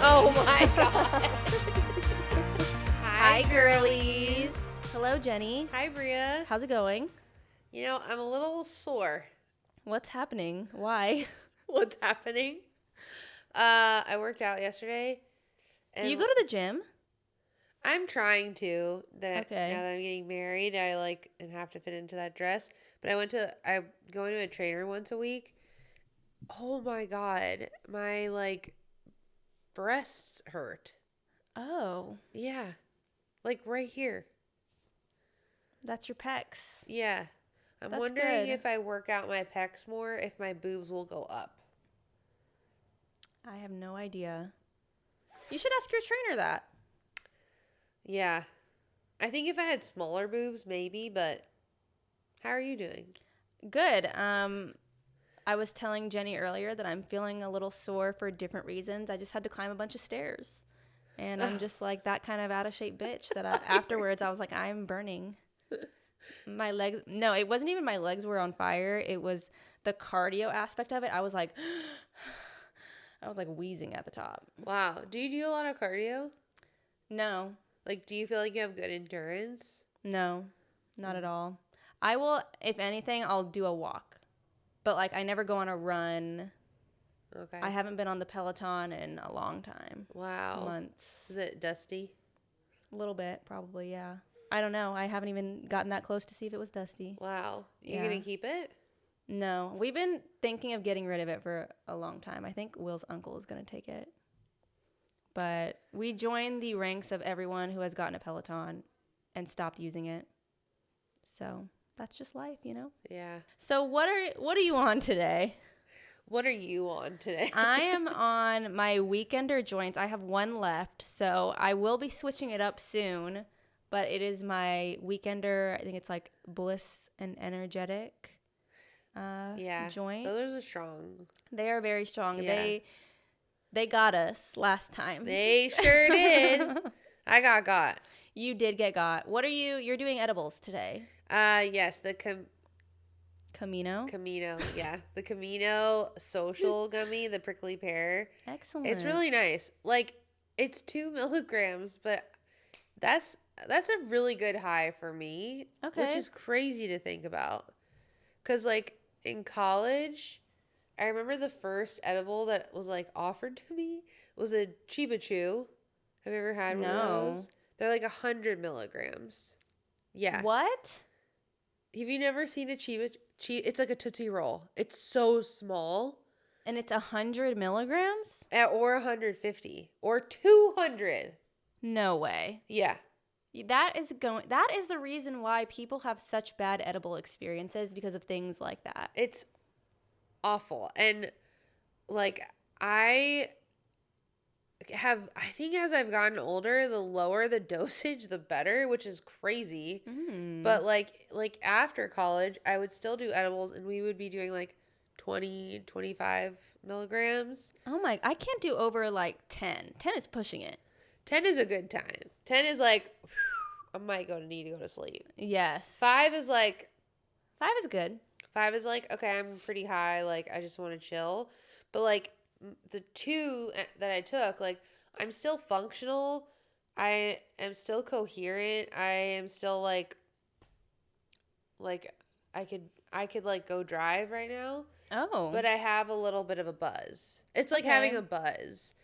Oh my god. Hi, girlies. Hello, Jenny. Hi, Bria. How's it going? You know, I'm a little sore. What's happening? Why? What's happening? I worked out yesterday. Do you go to the gym? I'm trying to. Okay. Now that I'm getting married, and have to fit into that dress. But I'm going to a trainer once a week. Oh my god, my breasts hurt. Oh, Yeah, like right here. that's your pecs. Yeah, I'm That's wondering good. if I work out my pecs more, if my boobs will go up. I have no idea. You should ask your trainer that. Yeah, I think if I had smaller boobs, maybe. But how are you doing? Good. I was telling Jenny earlier that I'm feeling a little sore for different reasons. I just had to climb a bunch of stairs. And I'm just like that kind of out of shape bitch that afterwards I was like, I'm burning. My legs, no, it wasn't even my legs were on fire. It was the cardio aspect of it. I was like wheezing at the top. Wow, do you do a lot of cardio? No, Like, do you feel like you have good endurance? no, not at all. I will, if anything, I'll do a walk. But like I never go on a run. Okay. I haven't been on the Peloton in a long time. Wow. Months. Is it dusty? A little bit, probably, yeah. I don't know. I haven't even gotten that close to see if it was dusty. Wow. You Yeah. gonna keep it? No, we've been thinking of getting rid of it for a long time. I think Will's uncle is going to take it. But we joined the ranks of everyone who has gotten a Peloton and stopped using it. So that's just life, you know? Yeah. So what are you on today? What are you on today? I am on my weekender joints. I have one left, so I will be switching it up soon. But it is my weekender. I think it's like Bliss and Energetic Yeah. joint. Those are strong. They are very strong. Yeah. They got us last time. They sure did. I got. You did get got. What are you're doing edibles today? Yes, the Camino? Camino. Yeah. The Camino social gummy, the prickly pear. Excellent. It's really nice. Like, it's 2 milligrams, but that's a really good high for me. Okay. Which is crazy to think about. Because, like, in college, I remember the first edible that was, like, offered to me was a Chiba Chew. Have you ever had one of those? They're, like, 100 milligrams. Yeah. What? Have you never seen a Chiba? It's like a Tootsie Roll. It's so small. And it's 100 milligrams? Or 150. Or 200. No way. Yeah. That is the reason why people have such bad edible experiences, because of things like that. It's awful. And like I think as I've gotten older, the lower the dosage, the better, which is crazy. But like after college, I would still do edibles, and we would be doing like 20, 25 milligrams. Oh my, I can't do over like 10. 10 is pushing it. 10 is a good time. 10 is like, I might need to go to sleep. Yes. 5 is like, 5 is good. 5 is like, okay, I'm pretty high. Like, I just want to chill. But like the 2 that I took, like, I'm still functional. I am still coherent. I am still like I could like go drive right now. Oh. But I have a little bit of a buzz. It's like Okay. having a buzz.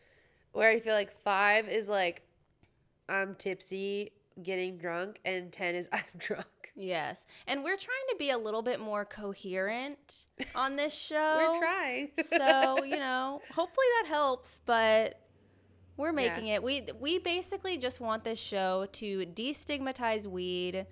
Where I feel like 5 is like I'm tipsy, getting drunk, and 10 is I'm drunk. Yes. And we're trying to be a little bit more coherent on this show. We're trying. So, hopefully that helps, but we're making it. We basically just want this show to destigmatize weed,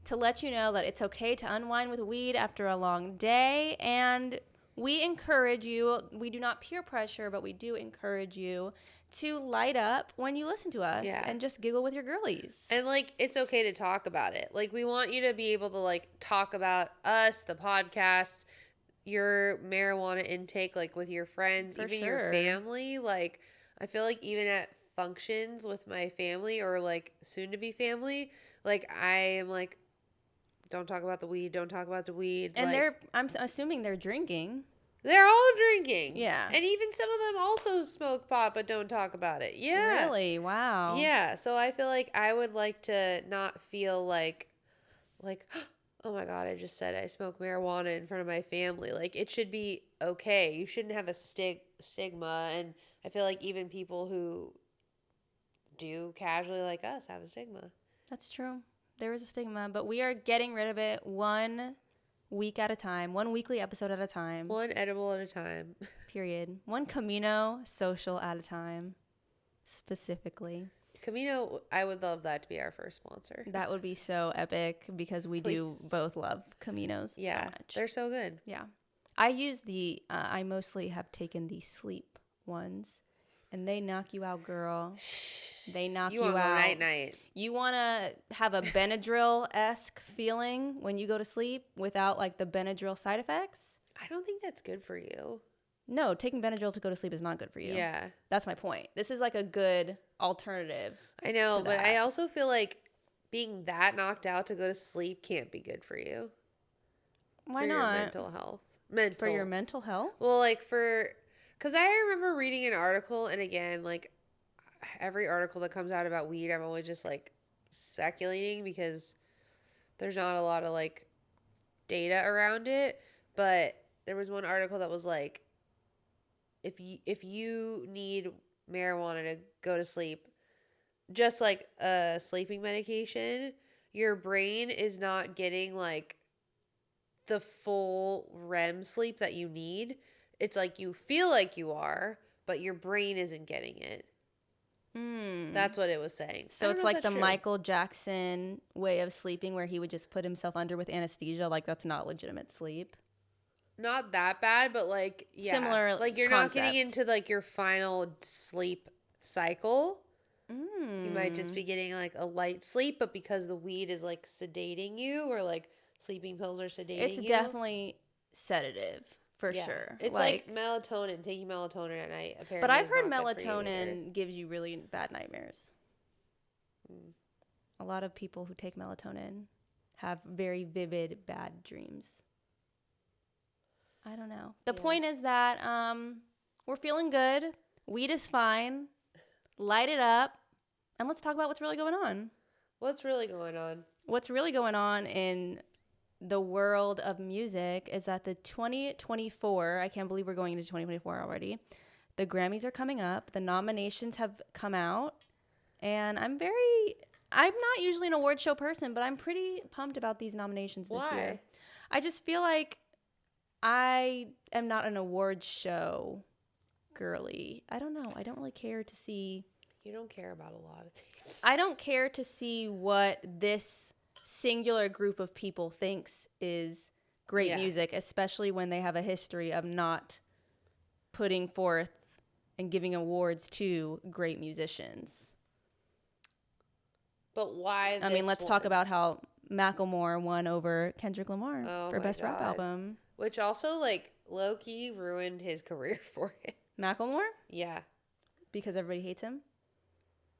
to let you know that it's okay to unwind with weed after a long day, and we encourage you, we do not peer pressure, but we do encourage you to light up when you listen to us and just giggle with your girlies. And, like, it's okay to talk about it. Like, we want you to be able to, like, talk about us, the podcast, your marijuana intake, like, with your friends, even your family. Like, I feel like even at functions with my family or, like, soon-to-be family, like, I am, like, don't talk about the weed, don't talk about the weed. And like, I'm assuming they're drinking. They're all drinking. Yeah. And even some of them also smoke pot but don't talk about it. Yeah. Really? Wow. Yeah. So I feel like I would like to not feel like, oh my God, I just said I smoke marijuana in front of my family. Like, it should be okay. You shouldn't have a stigma. And I feel like even people who do casually like us have a stigma. That's true. There is a stigma, but we are getting rid of it 1 week at a time, 1 weekly episode at a time. 1 edible at a time. Period. 1 Camino social at a time, specifically. Camino, I would love that to be our first sponsor. That would be so epic because we do both love Caminos so much. They're so good. Yeah. I use I mostly have taken the sleep ones, and they knock you out, girl. They knock you out. You want to go night-night. You want to have a Benadryl-esque feeling when you go to sleep without, like, the Benadryl side effects? I don't think that's good for you. No, taking Benadryl to go to sleep is not good for you. Yeah. That's my point. This is, like, a good alternative. I know, but I also feel like being that knocked out to go to sleep can't be good for you. Why not? For your mental health. For your mental health? Well, like, because I remember reading an article, and again, like, every article that comes out about weed, I'm always just, like, speculating because there's not a lot of, like, data around it. But there was one article that was like, if you need marijuana to go to sleep, just like a sleeping medication, your brain is not getting, like, the full REM sleep that you need. It's like you feel like you are, but your brain isn't getting it. That's what it was saying. So it's like the Michael Jackson way of sleeping where he would just put himself under with anesthesia. Like, that's not legitimate sleep. Not that bad, but, like, yeah. Similar like, you're concept. not getting into, like, your final sleep cycle. You might just be getting, like, a light sleep, but because the weed is, like, sedating you, or, like, sleeping pills are sedating you. It's definitely sedative. For sure. It's like melatonin, taking melatonin at night. Apparently, but I've heard melatonin gives you really bad nightmares. A lot of people who take melatonin have very vivid bad dreams. I don't know. The point is that we're feeling good. Weed is fine. Light it up. And let's talk about what's really going on. What's really going on? What's really going on in the world of music is that the 2024, I can't believe we're going into 2024 already. The Grammys are coming up. The nominations have come out. And I'm not usually an award show person, but I'm pretty pumped about these nominations this year. I just feel like I am not an award show girly. I don't know. I don't really care to see. You don't care about a lot of things. I don't care to see what this singular group of people thinks is great music, especially when they have a history of not putting forth and giving awards to great musicians. But why? I mean, let's talk about how Macklemore won over Kendrick Lamar for Best Rap Album. Which also, like, low-key ruined his career for him. Macklemore? Yeah. Because everybody hates him?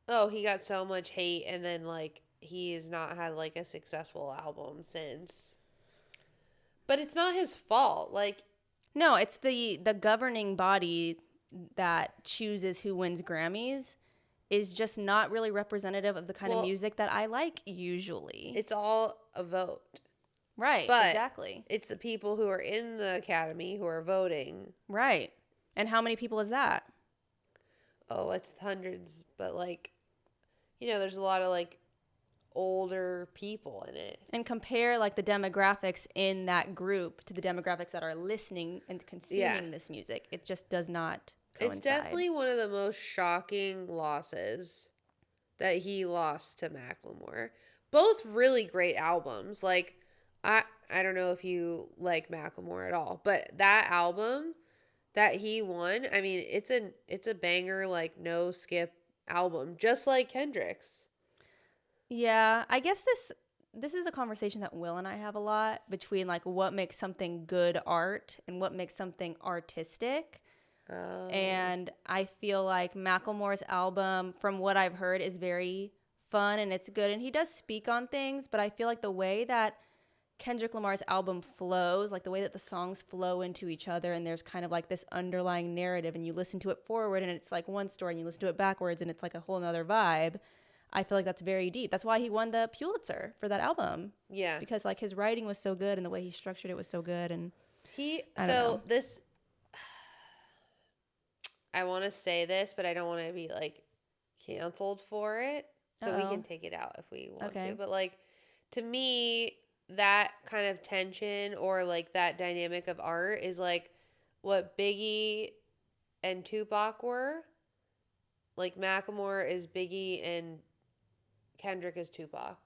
Oh, he got so much hate, and then, like, he has not had, like, a successful album since. But it's not his fault. Like, no, it's the governing body that chooses who wins Grammys is just not really representative of the kind of music that I like usually. It's all a vote. Right, but exactly. It's the people who are in the Academy who are voting. Right. And how many people is that? Oh, it's hundreds, but, like, you know, there's a lot of, like, older people in it. And compare, like, the demographics in that group to the demographics that are listening and consuming this music. It just does not coincide. It's definitely one of the most shocking losses that he lost to Macklemore. Both really great albums. Like, I don't know if you like Macklemore at all, but that album that he won, I mean, it's a banger, like, no skip album, just like Kendrick's. Yeah, I guess this is a conversation that Will and I have a lot between, like, what makes something good art and what makes something artistic. And I feel like Macklemore's album, from what I've heard, is very fun and it's good. And he does speak on things, but I feel like the way that Kendrick Lamar's album flows, like the way that the songs flow into each other, and there's kind of like this underlying narrative, and you listen to it forward and it's like one story, and you listen to it backwards and it's like a whole nother vibe. I feel like that's very deep. That's why he won the Pulitzer for that album. Yeah. Because like his writing was so good and the way he structured it was so good. And I want to say this, but I don't want to be like canceled for it. So we can take it out if we want to. But like, to me, that kind of tension or like that dynamic of art is like what Biggie and Tupac were. Like Macklemore is Biggie and Kendrick is Tupac.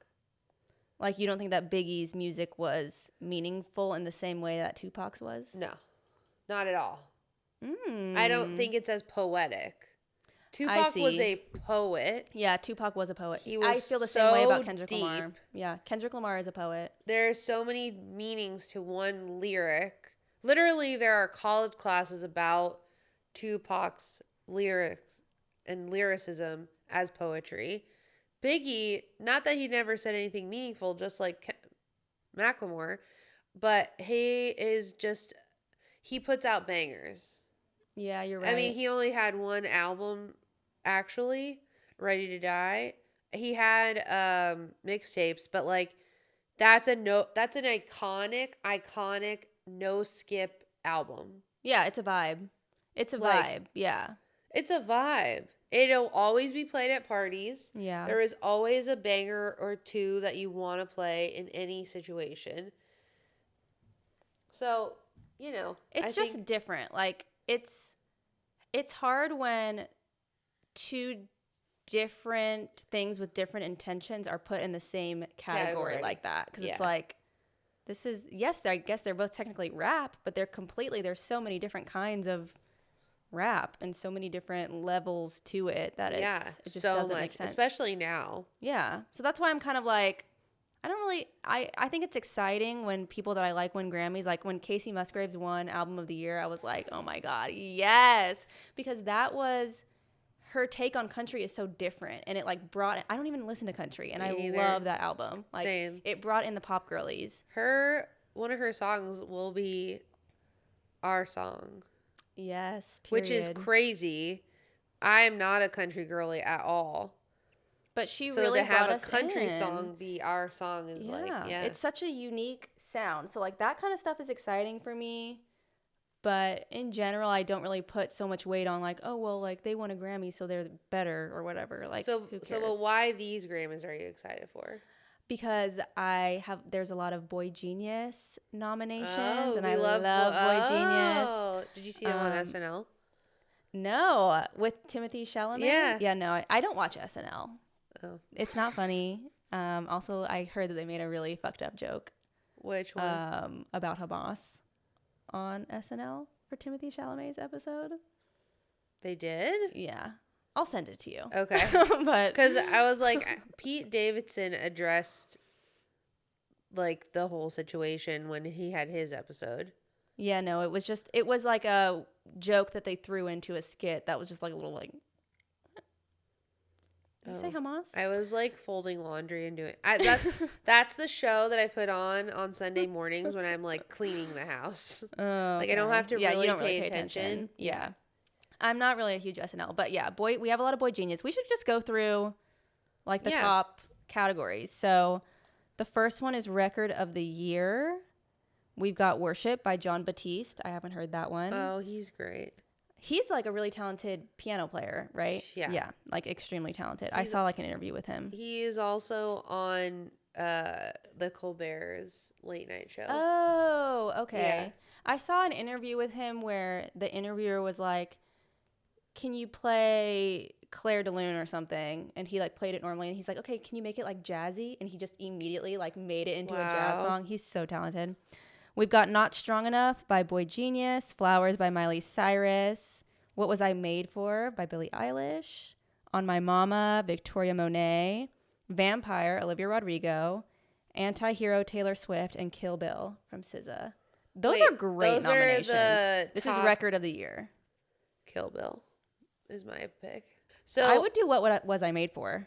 Like, you don't think that Biggie's music was meaningful in the same way that Tupac's was? No, not at all. I don't think it's as poetic. Tupac was a poet. Yeah, Tupac was a poet. He was I feel the same way about Kendrick Lamar. Yeah, Kendrick Lamar is a poet. There are so many meanings to one lyric. Literally, there are college classes about Tupac's lyrics and lyricism as poetry. Biggie, not that he never said anything meaningful, just like Macklemore, but he puts out bangers. Yeah, you're right. I mean, he only had one album, actually, Ready to Die. He had mixtapes, but like that's an iconic no skip album. Yeah, it's a vibe. It's a vibe. Yeah. It's a vibe. It'll always be played at parties. Yeah. There is always a banger or two that you want to play in any situation. So, it's just different. Like, it's hard when two different things with different intentions are put in the same category like that. Because it's like, I guess they're both technically rap, but there's so many different kinds of rap and so many different levels to it that it just so doesn't much, make sense. especially now. Yeah. So that's why I'm kind of like, I think it's exciting when people that I like win Grammys. Like when Casey Musgraves won Album of the Year, I was like, oh my God, yes. Because that was, her take on country is so different. And it like I don't even listen to country. And I love that album. Like, same. It brought in the pop girlies. One of her songs will be our song. Yes, period. Which is crazy. I am not a country girly at all. But she really brought us in. So to have a country song be our song is it's such a unique sound. So like that kind of stuff is exciting for me. But in general, I don't really put so much weight on like, oh, well, like they won a Grammy, so they're better or whatever. Like, who cares? Why these Grammys are you excited for? Because there's a lot of Boy Genius nominations, and I love Boy Genius. Did you see them on SNL? No, with Timothée Chalamet. Yeah. No, I don't watch SNL. Oh, it's not funny. Also, I heard that they made a really fucked up joke. Which one? About Hamas on SNL for Timothée Chalamet's episode. They did? Yeah. I'll send it to you. Okay. But because I was like, Pete Davidson addressed like the whole situation when he had his episode. Yeah, no, it was like a joke that they threw into a skit that was just like a little like, did you say Hamas? I was like folding laundry and doing that's the show that I put on Sunday mornings when I'm like cleaning the house. Like I don't have to really pay attention. Yeah. I'm not really a huge SNL, but yeah, we have a lot of Boy Genius. We should just go through like the top categories. So the first one is Record of the Year. We've got Worship by Jon Batiste. I haven't heard that one. Oh, he's great. He's like a really talented piano player, right? Yeah. Yeah, like extremely talented. I saw like an interview with him. He is also on the Colbert's late night show. Oh, okay. Yeah. I saw an interview with him where the interviewer was like, can you play Claire de Lune or something? And he like played it normally and he's like, okay, can you make it like jazzy? And he just immediately like made it into a jazz song. He's so talented. We've got Not Strong Enough by Boy Genius, Flowers by Miley Cyrus, What Was I Made For by Billie Eilish, On My Mama, Victoria Monet, Vampire, Olivia Rodrigo, Anti-Hero, Taylor Swift, and Kill Bill from SZA. Those are great nominations. This is Record of the Year. Kill Bill is my pick. So I would do What Was I Made For.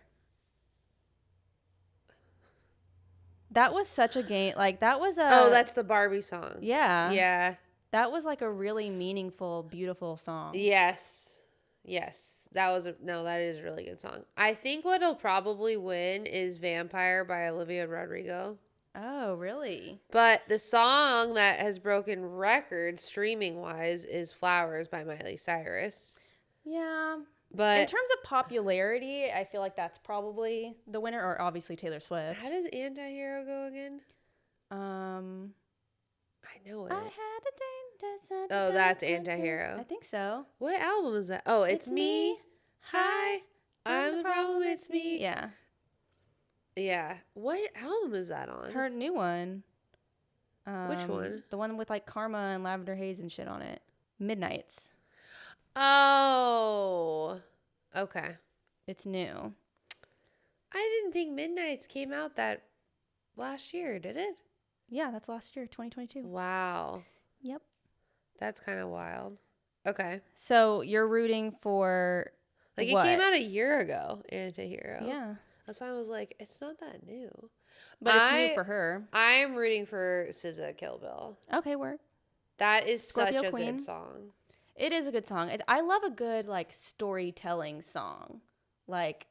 That was such a game. Like, that was a... Oh, that's the Barbie song. Yeah. Yeah. That was like a really meaningful, beautiful song. Yes. Yes. That is a really good song. I think what'll probably win is Vampire by Olivia Rodrigo. Oh, really? But the song that has broken records streaming-wise is Flowers by Miley Cyrus. Yeah. But in terms of popularity, I feel like that's probably the winner, or obviously Taylor Swift. How does Anti-Hero go again? I know it. I had a day. Oh, that's Anti-Hero. I think so. What album is that? Oh, it's me. Hi. I'm the problem. It's me. Yeah. Yeah. What album is that on? Her new one. Which one? The one with like Karma and Lavender Haze and shit on it. Midnights. Oh. Okay. It's new. I didn't think Midnights came out that last year, did it? Yeah, that's last year, 2022. Wow. Yep. That's kind of wild. Okay. So you're rooting for like what? It came out a year ago, Anti-Hero. Yeah. That's why I was like, it's not that new. But it's new for her. I'm rooting for SZA Kill Bill. Okay, word. That is Scorpio such a Queen. good song. It is a good song. I love a good like storytelling song. Like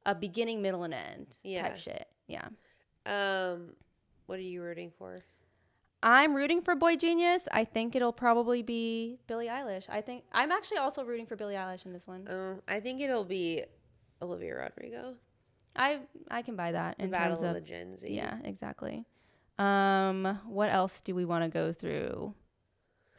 a beginning, middle, and end type shit. Yeah. What are you rooting for? I'm rooting for Boy Genius. I think it'll probably be Billie Eilish. I'm actually also rooting for Billie Eilish in this one. I think it'll be Olivia Rodrigo. I can buy that. The Battle of the Gen Z. Yeah, exactly. What else do we want to go through?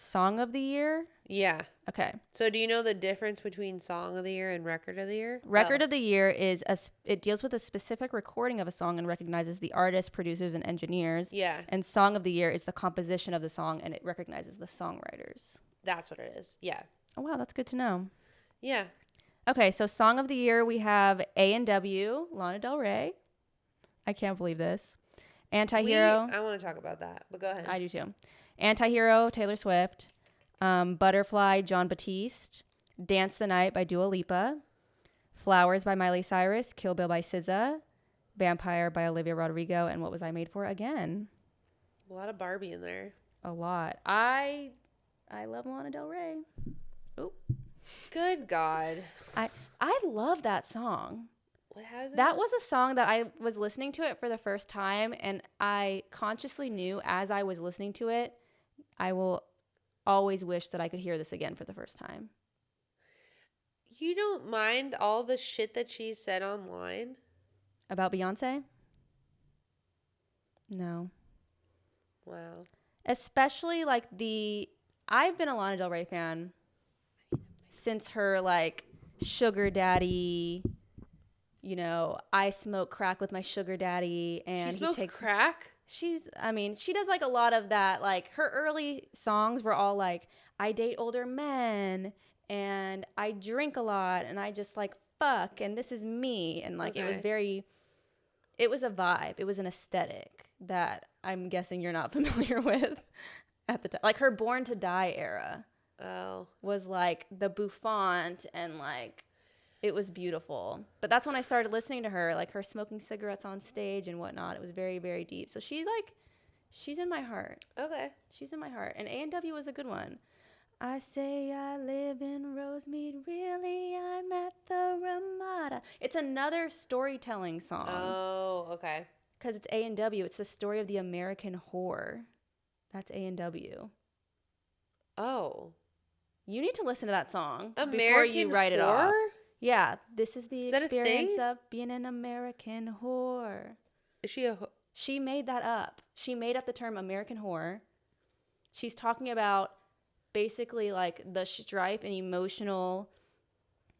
Song of the Year? Yeah. Okay. So do you know the difference between Song of the Year and Record of the Year? Record of the Year is it deals with a specific recording of a song and recognizes the artists, producers, and engineers. Yeah. And Song of the Year is the composition of the song and it recognizes the songwriters. That's what it is. Yeah. Oh, wow. That's good to know. Yeah. Okay. So Song of the Year, we have A&W, Lana Del Rey. I can't believe this. Anti-Hero. I want to talk about that, but go ahead. I do too. Anti-Hero, Taylor Swift. Butterfly, John Batiste. Dance the Night by Dua Lipa. Flowers by Miley Cyrus. Kill Bill by SZA. Vampire by Olivia Rodrigo. And What Was I Made For Again? A lot of Barbie in there. A lot. I love Lana Del Rey. Oop. Good God. I love that song. What has it? That was a song that I was listening to it for the first time, and I consciously knew as I was listening to it, I will always wish that I could hear this again for the first time. You don't mind all the shit that she said online? About Beyonce? No. Wow. Especially like I've been a Lana Del Rey fan since her like sugar daddy, you know, I smoke crack with my sugar daddy, and she smoked crack? She does like a lot of that. Like her early songs were all like, I date older men and I drink a lot and I just like fuck and this is me. And like, it was a vibe. It was an aesthetic that I'm guessing you're not familiar with at the time. Like her Born to Die era was like the bouffant and like, it was beautiful. But that's when I started listening to her, like her smoking cigarettes on stage and whatnot. It was very, very deep. So she's in my heart. Okay. She's in my heart. And A&W was a good one. I say I live in Rosemead, really I'm at the Ramada. It's another storytelling song. Oh, okay. Because it's A&W. It's the story of the American whore. That's A&W. Oh. You need to listen to that song before you write it off. Yeah, this is the experience of being an American whore. Is she She made that up. She made up the term American whore. She's talking about basically like the strife and emotional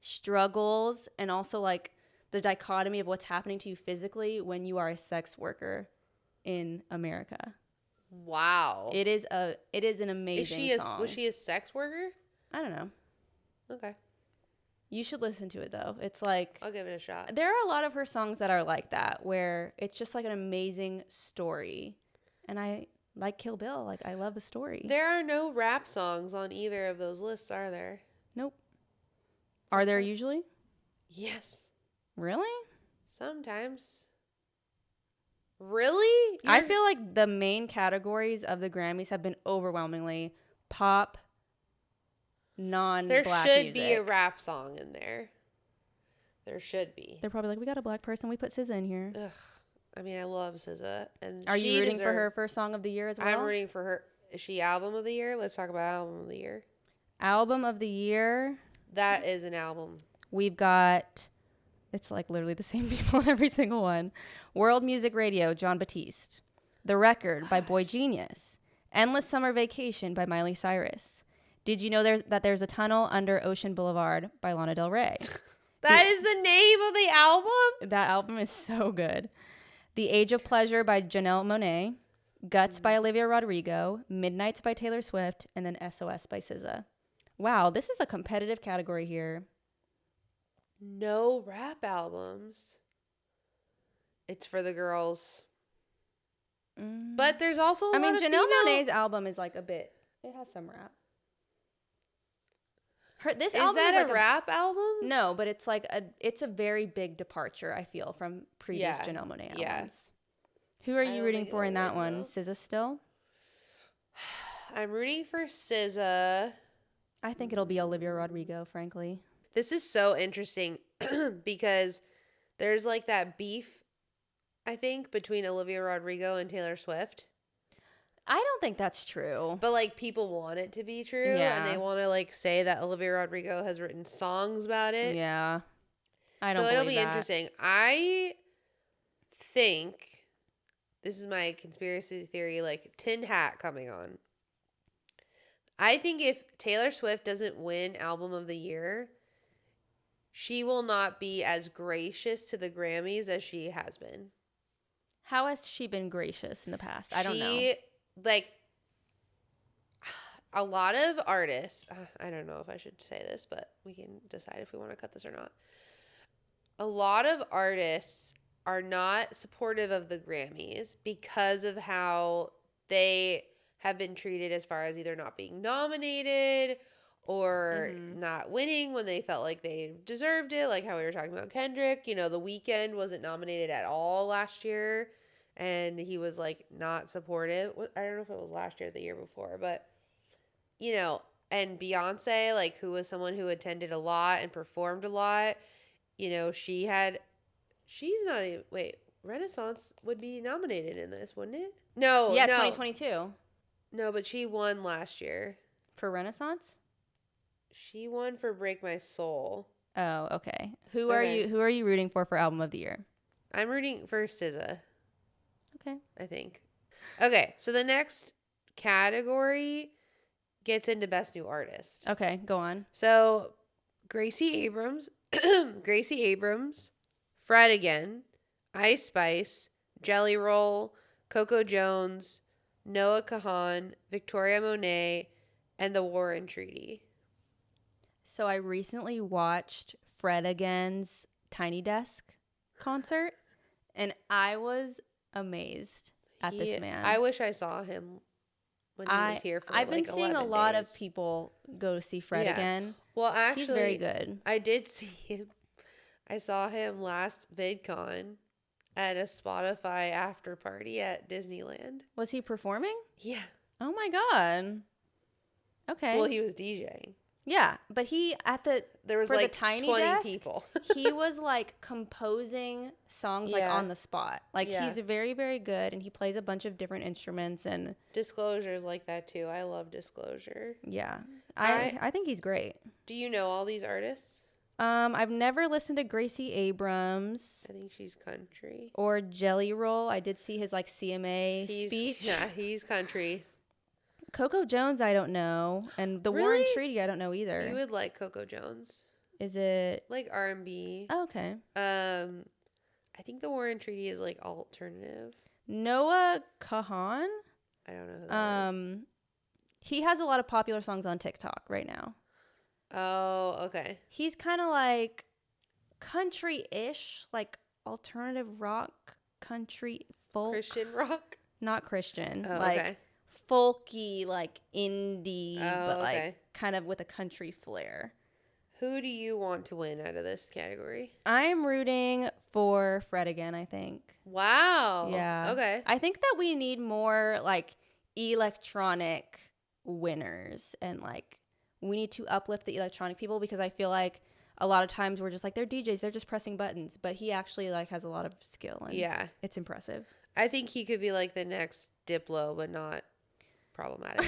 struggles and also like the dichotomy of what's happening to you physically when you are a sex worker in America. Wow. It is an amazing song. Was she a sex worker? I don't know. Okay. You should listen to it, though. It's like... I'll give it a shot. There are a lot of her songs that are like that, where it's just like an amazing story. And I like Kill Bill. Like, I love a story. There are no rap songs on either of those lists, are there? Nope. Are there usually? Yes. Really? Sometimes. Really? I feel like the main categories of the Grammys have been overwhelmingly pop, non-black music. There should be a rap song in there. There should be. They're probably like, we got a black person. We put SZA in here. Ugh. I mean, I love SZA. And are you rooting for her for Song of the Year as well? I'm rooting for her. Is she Album of the Year? Let's talk about Album of the Year. Album of the Year. That is an album. We've got, it's like literally the same people in every single one. World Music Radio, Jon Batiste. The Record by Boy Genius. Endless Summer Vacation by Miley Cyrus. Did you know that there's a tunnel under Ocean Boulevard by Lana Del Rey? That is the name of the album? That album is so good. The Age of Pleasure by Janelle Monáe. Guts by Olivia Rodrigo. Midnights by Taylor Swift. And then SOS by SZA. Wow, this is a competitive category here. No rap albums. It's for the girls. But there's also a lot of Janelle Monáe's album is like a bit, it has some rap. This album is that like a rap album? No, but it's like it's a very big departure, I feel, from previous Janelle Monáe albums. Yeah. Who are you rooting for in that one? SZA still? I'm rooting for SZA. I think it'll be Olivia Rodrigo, frankly. This is so interesting because there's like that beef, I think, between Olivia Rodrigo and Taylor Swift. I don't think that's true. But like people want it to be true. Yeah. And they want to like say that Olivia Rodrigo has written songs about it. Yeah. I don't So it'll be that. interesting. I think, this is my conspiracy theory, like tin hat coming on. I think if Taylor Swift doesn't win Album of the Year, she will not be as gracious to the Grammys as she has been. How has she been gracious in the past? I don't know. Like, a lot of artists, I don't know if I should say this, but we can decide if we want to cut this or not. A lot of artists are not supportive of the Grammys because of how they have been treated as far as either not being nominated or not winning when they felt like they deserved it, like how we were talking about Kendrick. You know, The Weeknd wasn't nominated at all last year, and he was, like, not supportive. I don't know if it was last year or the year before, but, you know, and Beyonce, like, who was someone who attended a lot and performed a lot, you know, she's not even, Renaissance would be nominated in this, wouldn't it? No. Yeah, 2022. No, but she won last year. For Renaissance? She won for Break My Soul. Oh, okay. Who are you rooting for Album of the Year? I'm rooting for SZA. Okay. I think. Okay, so the next category gets into Best New Artist. Okay, go on. So Gracie Abrams, Fred Again, Ice Spice, Jelly Roll, Coco Jones, Noah Kahan, Victoria Monet, and The War and Treaty. So I recently watched Fred Again's Tiny Desk concert, and I was amazed at this man. I wish I saw him when he was here for I've been like seeing 11 a lot days. of people go to see Fred again. Well, actually, he's very good. I did see him. I saw him last VidCon at a Spotify after party at Disneyland. Was he performing? Yeah. Oh my God. Okay. Well, he was DJing. Yeah, but there was like the Tiny 20 Desk, people. he was like composing songs like on the spot. Like he's very, very good, and he plays a bunch of different instruments and Disclosure's like that too. I love Disclosure. Yeah, I think he's great. Do you know all these artists? I've never listened to Gracie Abrams. I think she's country. Or Jelly Roll. I did see his like CMA speech. Yeah, he's country. Coco Jones, I don't know, and The War and Treaty, I don't know either. You would like Coco Jones. Is it like R&B? Oh, okay. I think The War and Treaty is like alternative. Noah Kahan? I don't know who that is. He has a lot of popular songs on TikTok right now. Oh, okay. He's kind of like country-ish, like alternative rock, country, folk. Christian rock? Not Christian. Oh, like okay. Folky, like indie, but okay. like kind of with a country flair. Who do you want to win out of this category? I am rooting for Fred again, I think. Wow. Yeah. Okay. I think that we need more like electronic winners, and like we need to uplift the electronic people, because I feel like a lot of times we're just like, they're DJs, they're just pressing buttons, but he actually like has a lot of skill, and it's impressive. I think he could be like the next Diplo, but not problematic.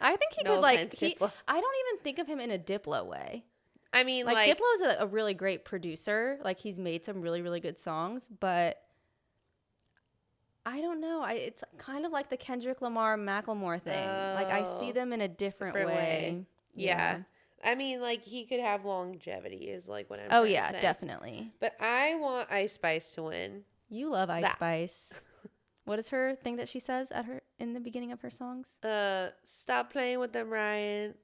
I think he could like I don't even think of him in a Diplo way. I mean, like Diplo is a really great producer. Like he's made some really, really good songs, but I don't know. It's kind of like the Kendrick Lamar Macklemore thing. Like I see them in a different way. Yeah. I mean, like he could have longevity is like what I'm trying to say. Oh yeah, definitely. But I want Ice Spice to win. You love Ice Spice. What is her thing that she says at her in the beginning of her songs? Stop playing with them, Ryan.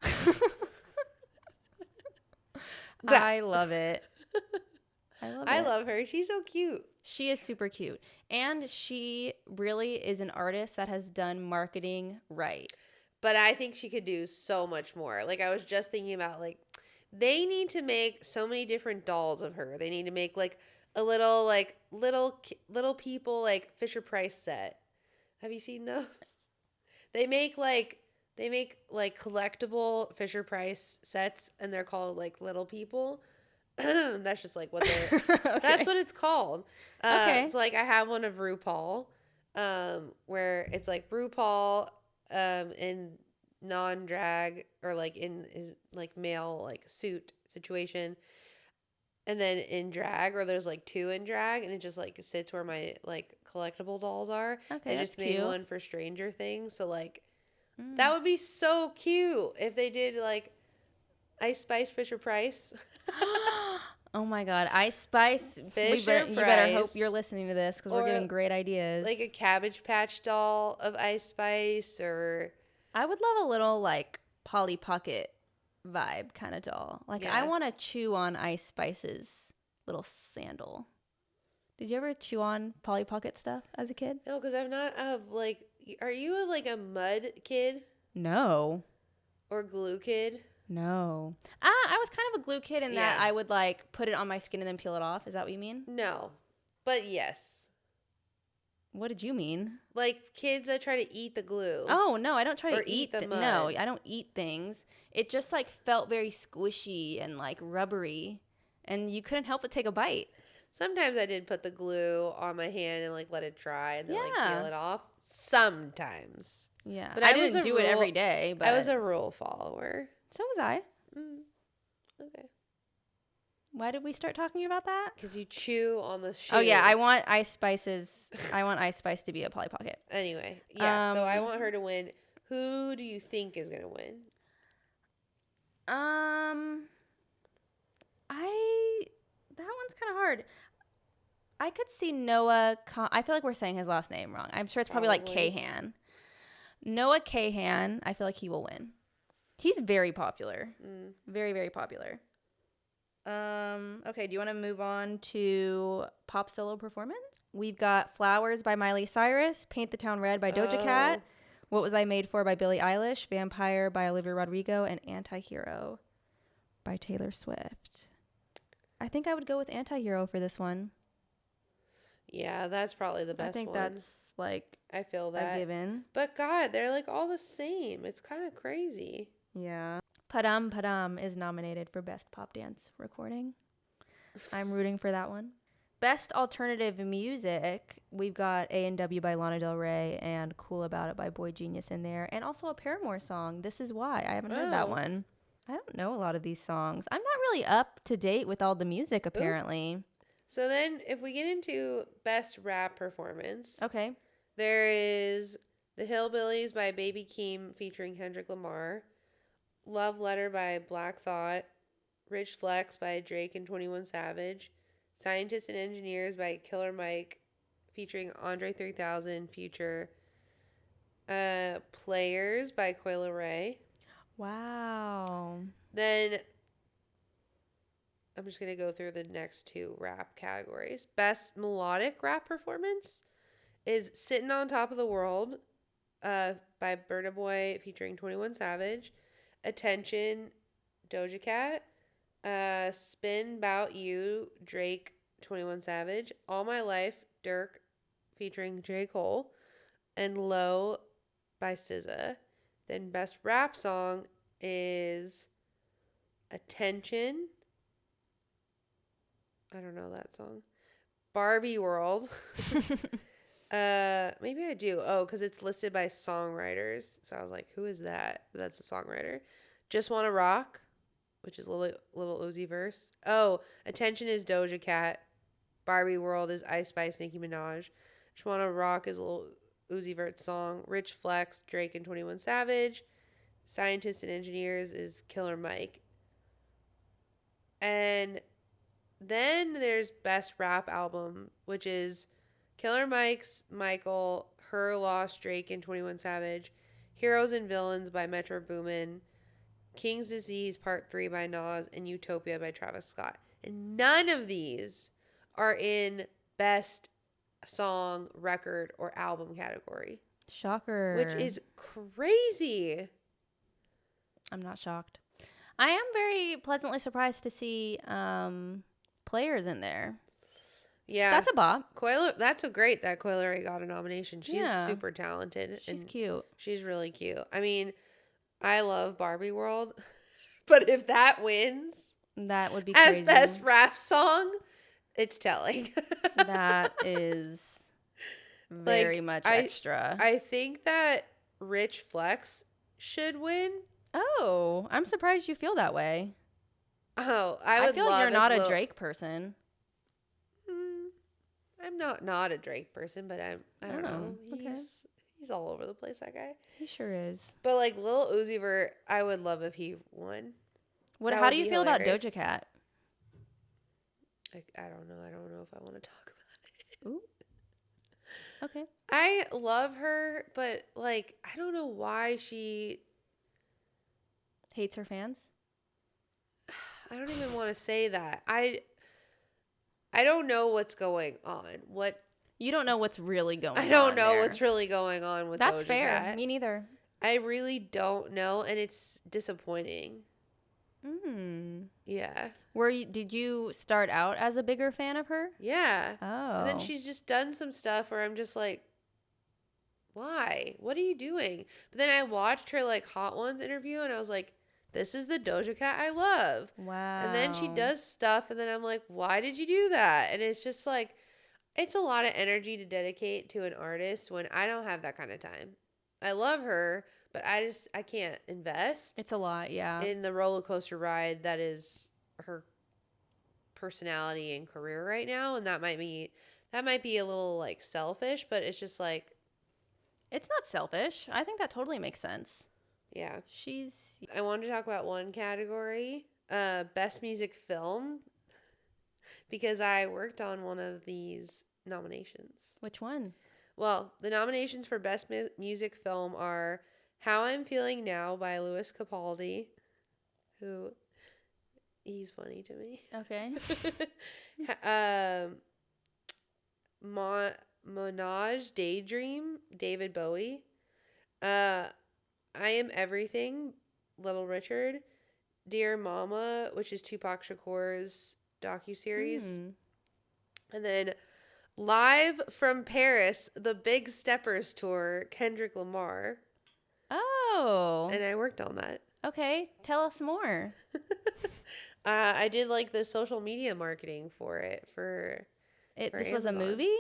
I love it. I love her. She's so cute. She is super cute. And she really is an artist that has done marketing right. But I think she could do so much more. Like I was just thinking about like they need to make so many different dolls of her. They need to make like a little like little people like Fisher Price set. Have you seen those? They make collectible Fisher Price sets, and they're called like little people. That's just like what they're okay. That's what it's called. Okay. So like I have one of RuPaul, where it's like RuPaul in non-drag or like in his like male like suit situation, and then in drag, or there's like two in drag, and it just like sits where my like collectible dolls are. Okay, I just made cute. one for Stranger Things, so like that would be so cute if they did like Ice Spice Fisher Price. Oh my God, Ice Spice! You better hope you're listening to this, because we're giving great ideas. Like a Cabbage Patch doll of Ice Spice, or I would love a little like Polly Pocket vibe kind of doll. Like I want to chew on Ice Spice's little sandal. Did you ever chew on Polly Pocket stuff as a kid? No, because I'm not like. Are you like a mud kid? No. Or glue kid? No. I was kind of a glue kid in that I would like put it on my skin and then peel it off. Is that what you mean? No. But yes. What did you mean? Like kids that try to eat the glue. Oh, no, I don't try to eat the mud. No, I don't eat things. It just like felt very squishy and like rubbery, and you couldn't help but take a bite. Sometimes I did put the glue on my hand and like let it dry and then like peel it off. Sometimes. Yeah. But I didn't do it every day. But I was a rule follower. So was I. Okay. Why did we start talking about that? Because you chew on the shoe. Oh yeah, I want Ice Spice to be a Polly Pocket. Anyway, yeah. So I want her to win. Who do you think is gonna win? That one's kind of hard. I could see Noah. I feel like we're saying his last name wrong. I'm sure it's probably like Kahan. Noah Kahan. I feel like he will win. He's very popular. Very, very popular. Okay, do you want to move on to pop solo performance? We've got Flowers by Miley Cyrus, Paint the Town Red by Doja Cat, What Was I Made For by Billie Eilish, Vampire by Olivia Rodrigo, and Anti-Hero by Taylor Swift. I think I would go with Anti-Hero for this one. Yeah, that's probably the best one. I think that's like I feel that a given. But God, they're like all the same. It's kind of crazy. Yeah. Padam Padam is nominated for Best Pop Dance Recording. I'm rooting for that one. Best Alternative Music, we've got A&W by Lana Del Rey and Cool About It by Boy Genius in there, and also a Paramore song, This Is Why. I haven't heard that one. I don't know a lot of these songs. I'm not really up to date with all the music, apparently. So then, if we get into Best Rap Performance, okay, there is The Hillbillies by Baby Keem featuring Kendrick Lamar, Love Letter by Black Thought, Rich Flex by Drake and 21 Savage, Scientists and Engineers by Killer Mike featuring Andre 3000, Future, Players by Coi Leray. Wow. Then I'm just going to go through the next two rap categories. Best Melodic Rap Performance is Sitting on Top of the World by Burna Boy featuring 21 Savage, Attention, Doja Cat, Spin 'Bout You, Drake 21 Savage. All My Life, Dirk featuring J. Cole. And Low by SZA. Then best rap song is Attention. I don't know that song. Barbie World. Maybe I do. Oh, because it's listed by songwriters. So I was like, who is that? That's a songwriter. Just Wanna Rock, which is Little Uzi Verse. Oh, Attention is Doja Cat. Barbie World is Ice Spice, Nicki Minaj. Just Wanna Rock is Little Uzi Vert's song. Rich Flex, Drake and 21 Savage. Scientists and Engineers is Killer Mike. And then there's Best Rap Album, which is Killer Mike's Michael, Her Lost, Drake and 21 Savage. Heroes and Villains by Metro Boomin. King's Disease Part 3 by Nas. And Utopia by Travis Scott. And none of these are in Best Song, Record, or Album category. Shocker. Which is crazy. I'm not shocked. I am very pleasantly surprised to see players in there. Yeah. So that's a bop. That's great that Coi Leray got a nomination. She's super talented. She's cute. She's really cute. I mean, I love Barbie World, but if that wins, that would be as crazy. best rap song, it's telling. That is very much extra. I think that Rich Flex should win. Oh, I'm surprised you feel that way. Oh, I feel like you're not a Drake person. I'm not a Drake person, but I don't know. Okay. He's all over the place, that guy. He sure is. But like Lil Uzi Vert, I would love if he won. How do you feel about Doja Cat? I don't know. I don't know if I want to talk about it. Ooh. Okay. I love her, but like I don't know why she hates her fans. I don't even want to say that. I don't know what's going on. You don't know what's really going on. I don't know what's really going on with That's Doja fair. Cat. Me neither. I really don't know, and it's disappointing. Yeah. Did you start out as a bigger fan of her? Yeah. Oh. And then she's just done some stuff where I'm just like, why? What are you doing? But then I watched her like Hot Ones interview, and I was like, this is the Doja Cat I love. Wow. And then she does stuff, and then I'm like, why did you do that? And it's just like, it's a lot of energy to dedicate to an artist when I don't have that kind of time. I love her, but I can't invest. It's a lot, yeah. In the roller coaster ride that is her personality and career right now, and that might be a little like selfish, but it's just like, it's not selfish. I think that totally makes sense. Yeah. I wanted to talk about one category, Best Music Film, because I worked on one of these nominations. Which one? Well, the nominations for Best Music Film are How I'm Feeling Now by Louis Capaldi, who, he's funny to me. Okay. Monage Daydream, David Bowie. I Am Everything, Little Richard. Dear Mama, which is Tupac Shakur's docuseries. And then Live from Paris, the Big Steppers Tour, Kendrick Lamar. Oh. And I worked on that. Okay. Tell us more. I did like the social media marketing for it. This was Amazon. a movie?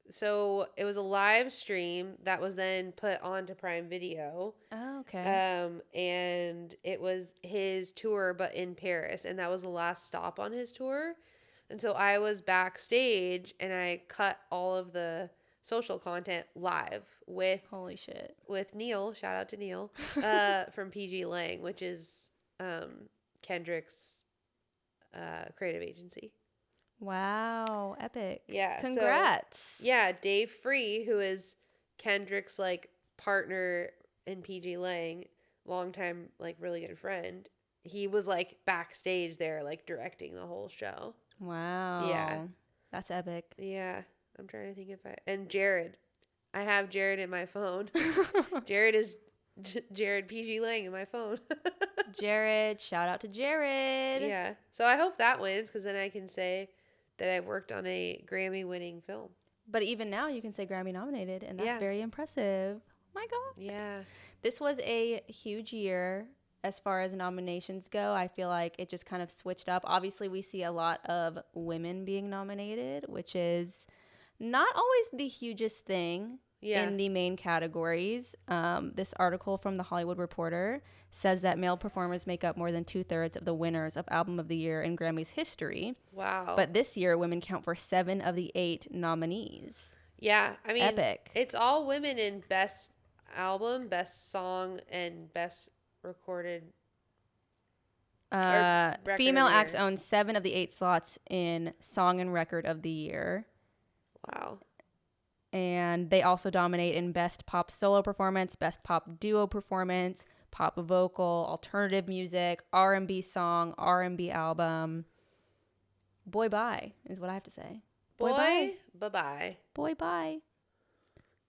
So it was a live stream that was then put onto Prime Video. Oh, okay. And it was his tour, but in Paris. And that was the last stop on his tour. And so I was backstage and I cut all of the social content live with Holy shit. With Neil, shout out to Neil, from PG Lang, which is Kendrick's creative agency. Wow, epic. Yeah. Congrats. So, yeah, Dave Free, who is Kendrick's like partner in PG Lang, longtime like really good friend. He was like backstage there like directing the whole show. Wow. Yeah. That's epic. Yeah. I'm trying to think and Jared. I have Jared in my phone. Jared is Jared PG Lang in my phone. Jared. Shout out to Jared. Yeah. So I hope that wins because then I can say that I've worked on a Grammy-winning film. But even now you can say Grammy nominated, and that's very impressive. My God. Yeah. This was a huge year as far as nominations go. I feel like it just kind of switched up. Obviously, we see a lot of women being nominated, which is not always the hugest thing in the main categories. This article from The Hollywood Reporter says that male performers make up more than 2/3 of the winners of Album of the Year in Grammy's history. Wow. But this year, women count for 7 of the 8 nominees. Yeah. I mean, epic. It's all women in Best Album, Best Song, and Best Recorded. Female acts own 7 of the 8 slots in Song and Record of the Year. Wow. And they also dominate in Best Pop Solo Performance, Best Pop Duo Performance, Pop Vocal, Alternative Music, R&B Song, R&B Album. Boy, bye, is what I have to say. Boy, bye. Bye-bye. Boy, bye.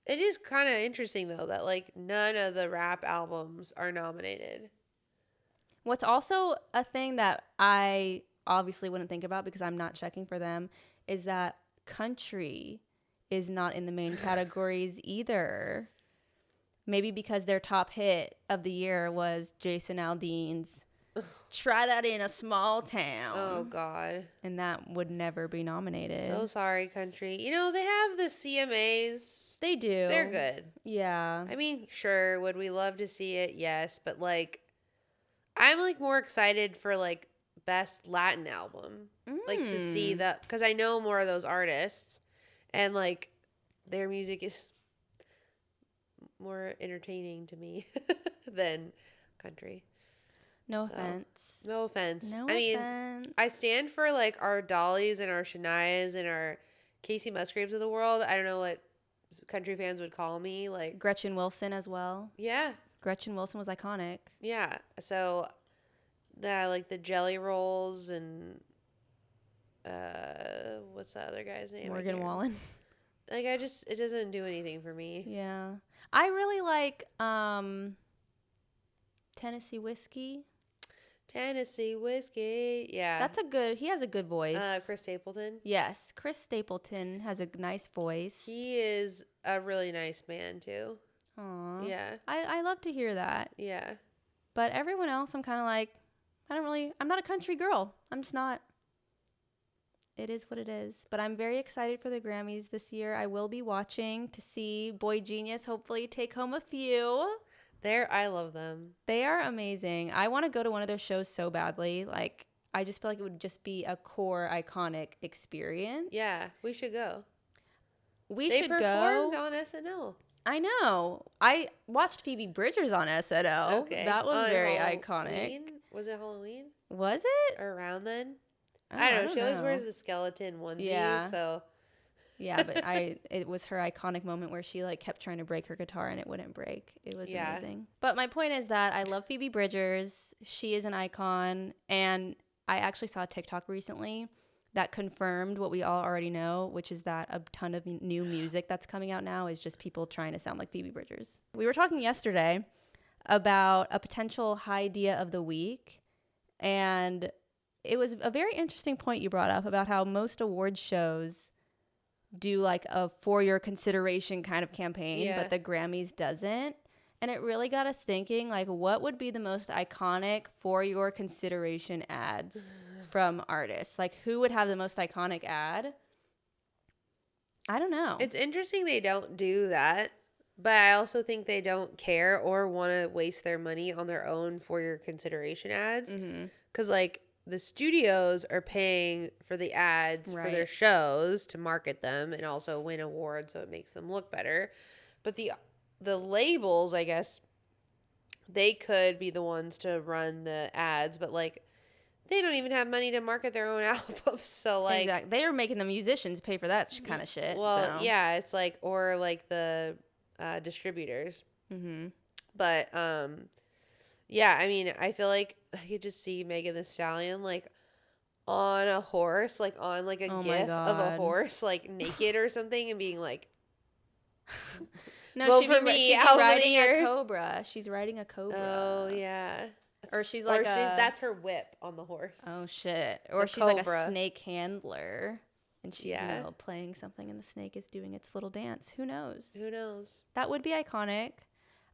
It is kind of interesting, though, that, like, none of the rap albums are nominated. What's also a thing that I obviously wouldn't think about because I'm not checking for them is that country is not in the main categories either. Maybe because their top hit of the year was Jason Aldean's Try That in a Small Town. Oh, God. And that would never be nominated. So sorry, country. You know, they have the CMAs. They do. They're good. Yeah. I mean, sure, would we love to see it? Yes. But, like, I'm, like, more excited for, like, Best Latin Album. Like, to see that. Because I know more of those artists. And, like, their music is more entertaining to me than country. No offense. No offense. No I mean, offense. I stand for, like, our Dollies and our Shanias and our Casey Musgraves of the world. I don't know what country fans would call me. Like Gretchen Wilson as well. Yeah. Gretchen Wilson was iconic. Yeah. So, like, the Jelly Rolls and... what's the other guy's name? Morgan Wallen. Like, it doesn't do anything for me. Yeah. I really like Tennessee Whiskey. Tennessee Whiskey. Yeah. He has a good voice. Chris Stapleton. Yes. Chris Stapleton has a nice voice. He is a really nice man, too. Aw. Yeah. I love to hear that. Yeah. But everyone else, I'm kind of like, I'm not a country girl. I'm just not. It is what it is. But I'm very excited for the Grammys this year. I will be watching to see Boy Genius hopefully take home a few. I love them. They are amazing. I want to go to one of their shows so badly. Like, I just feel like it would just be a core iconic experience. Yeah, we should go. They should go. They performed on SNL. I know. I watched Phoebe Bridgers on SNL. Okay. That was very iconic. Was it Halloween? Was it? Or around then? I don't know. She always wears the skeleton onesie, so... Yeah, but it was her iconic moment where she like kept trying to break her guitar and it wouldn't break. It was amazing. But my point is that I love Phoebe Bridgers. She is an icon, and I actually saw a TikTok recently that confirmed what we all already know, which is that a ton of new music that's coming out now is just people trying to sound like Phoebe Bridgers. We were talking yesterday about a potential high idea of the week, and it was a very interesting point you brought up about how most award shows do like a for your consideration kind of campaign, but the Grammys doesn't. And it really got us thinking, like, what would be the most iconic for your consideration ads from artists? Like, who would have the most iconic ad? I don't know. It's interesting they don't do that, but I also think they don't care or want to waste their money on their own for your consideration ads. Because, like, the studios are paying for the ads for their shows to market them and also win awards, so it makes them look better. But the labels, I guess, they could be the ones to run the ads, but, like, they don't even have money to market their own albums. So, like... Exactly. They are making the musicians pay for that kind of shit. Well, yeah, it's like... Or, like, the distributors. But, yeah, I mean, I feel like I could just see Megan Thee Stallion, like, on a horse, like, on, like, a gif of a horse, like, naked or something, and being like... No, she'd be riding a cobra. She's riding a cobra. Oh, yeah. Or she's like that's her whip on the horse. Oh shit. Or she's cobra. Like a snake handler. And she's playing something and the snake is doing its little dance. Who knows? Who knows? That would be iconic.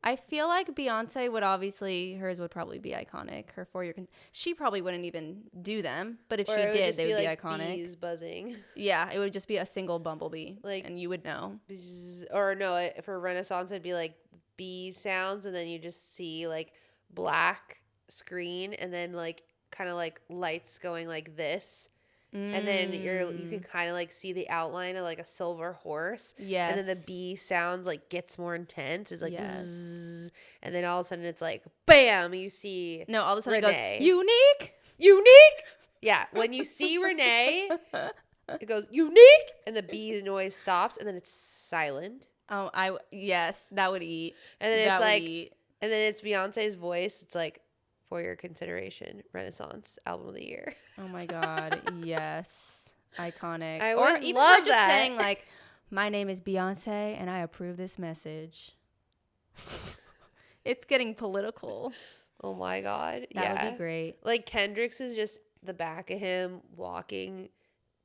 I feel like Beyonce hers would probably be iconic. Her 4-year, she probably wouldn't even do them, but if she did, they would be iconic. Bees buzzing. Yeah, it would just be a single bumblebee, and you would know. Bzz, or no, for Renaissance, it'd be like bee sounds, and then you just see like black screen, and then like kind of like lights going like this. And then you can kind of like see the outline of like a silver horse. Yes. And then the bee sounds like gets more intense. It's like zzz, and then all of a sudden it's like bam, you see all of a sudden Renee. It goes unique. Yeah, when you see Renee, it goes unique, and the bee noise stops, and then it's silent. Oh, yes, that would eat. And then it's like, and then it's Beyonce's voice. It's like, for your consideration, Renaissance album of the year. Oh my God, yes, iconic. I or would even love just that. saying like, my name is Beyonce and I approve this message. It's getting political. Oh my God, that would be great. Like Kendrick's is just the back of him walking,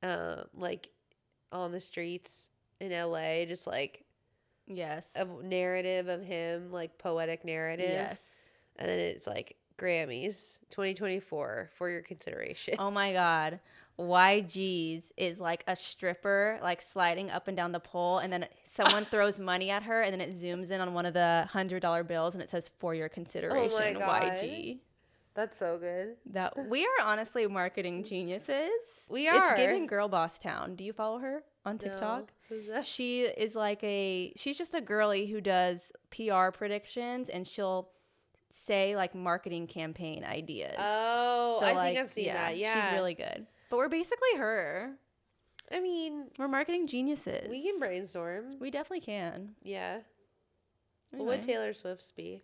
like on the streets in LA, just like a narrative of him, like poetic narrative. Yes, and then it's like Grammys 2024 for your consideration. Oh my God. YG's is like a stripper like sliding up and down the pole, and then someone throws money at her, and then it zooms in on one of the $100 bills and it says for your consideration. Oh my God. YG. That's so good. That we are honestly marketing geniuses. We are. It's giving Girl Boss Town. Do you follow her on TikTok? No. Who's that? She is like she's just a girly who does PR predictions, and she'll say like marketing campaign ideas. Oh, so, I think I've seen that. Yeah. She's really good. But we're basically her. I mean, we're marketing geniuses. We can brainstorm. We definitely can. Yeah. Anyway. What would Taylor Swift's be?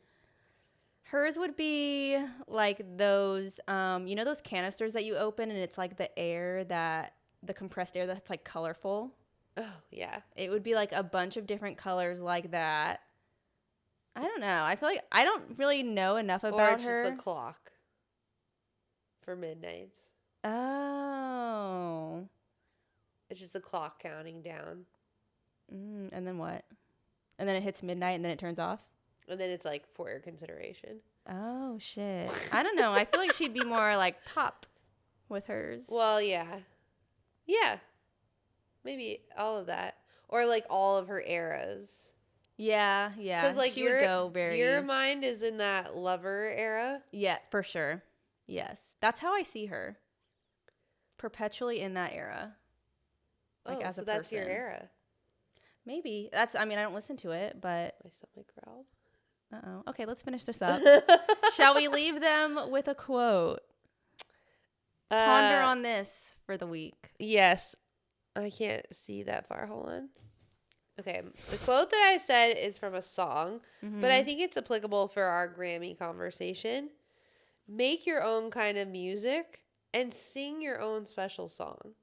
Hers would be like those, those canisters that you open and it's like the compressed air that's like colorful. Oh, yeah. It would be like a bunch of different colors like that. I don't know. I feel like I don't really know enough about her. Or it's just the clock for midnights. Oh. It's just a clock counting down. And then what? And then it hits midnight and then it turns off? And then it's like for your consideration. Oh, shit. I don't know. I feel like she'd be more like pop with hers. Well, yeah. Yeah. Maybe all of that. Or like all of her eras. Yeah. Because like she would go very. Your mind is in that lover era. Yeah, for sure. Yes, that's how I see her. Perpetually in that era. Like as a person. That's your era. Maybe I don't listen to it, but my stomach growled. Okay, let's finish this up. Shall we leave them with a quote? Ponder on this for the week. Yes, I can't see that far. Hold on. Okay, the quote that I said is from a song, but I think it's applicable for our Grammy conversation. Make your own kind of music and sing your own special song.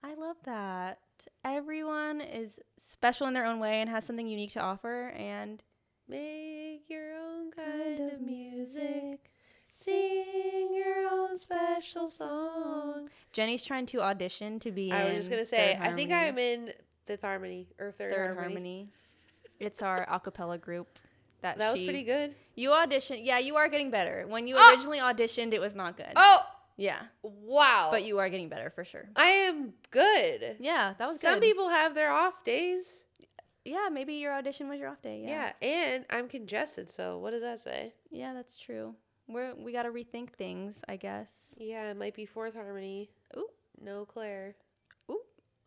I love that. Everyone is special in their own way and has something unique to offer, and make your own kind of music. Sing your own special song. Jenny's trying to audition to be I was just going to say, I think I'm in Fifth Harmony or Third Harmony. It's our a cappella group. That was pretty good. You auditioned. Yeah, you are getting better. When you originally auditioned, it was not good. Oh! Yeah. Wow. But you are getting better for sure. I am good. Yeah, that was good. Some people have their off days. Yeah, maybe your audition was your off day. Yeah, and I'm congested, so what does that say? Yeah, that's true. We got to rethink things, I guess. Yeah, it might be Fourth Harmony. Ooh. No Claire. Ooh.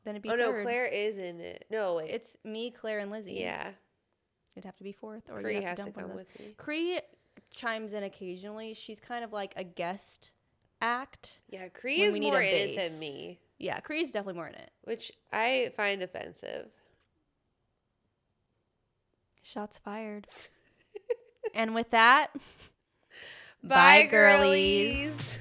Then it'd be third. No, Claire is in it. No, wait. It's me, Claire, and Lizzie. Yeah. It'd have to be fourth. Or Cree has to come with me. Cree chimes in occasionally. She's kind of like a guest act. Yeah, Cree is more in it than me. Yeah, Cree's definitely more in it. Which I find offensive. Shots fired. And with that, bye girlies.